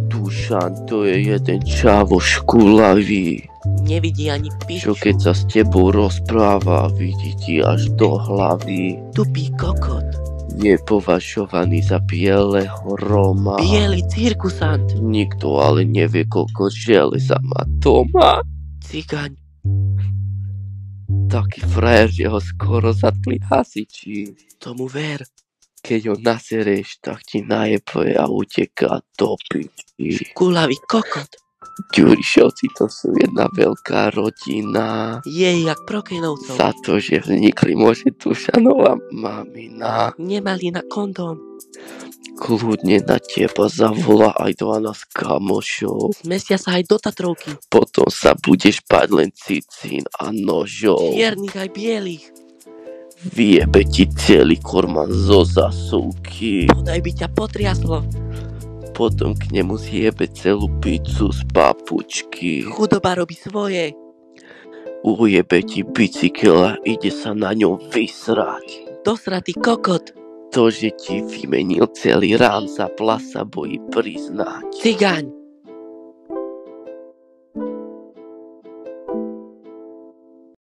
Dušan, to je jeden čavo škulavý. Nevidí ani Čo piču. keď sa s tebou rozpráva, vidí ti až do hlavy. Tupý kokot. Je považovaný za bieleho Roma. Bielý cirkusant. Nikto ale nevie, koľko železa má doma. Cigaň. Taký frajer, že ho skoro zatkli hasiči. Tomu ver. Keď ho nasereš, tak ti najebe a uteká do piči. Kulavý kokot. Ďurišovci to sú jedna veľká rodina. Je jak Prokenovcov. Za to, že vznikli, môže Dušanova mamina. Nemali na kondóm. Kľudne na teba zavolá aj 12 kamošov. Zmestia sa aj do Tatrovky. Potom sa budeš bať len cicín a nožov. Čiernych aj bielých. Vyjebe ti celý korman zo zasúky. Podaj by ťa potriaslo. Potom k nemu zjebe celú pizzu z papučky. Chudoba robí svoje. Ujebe ti bicykel a ide sa na ňom vysrať. Dosratý kokot. To, že ti vymenil celý rám, sa plasa bojí priznať. Cigaň.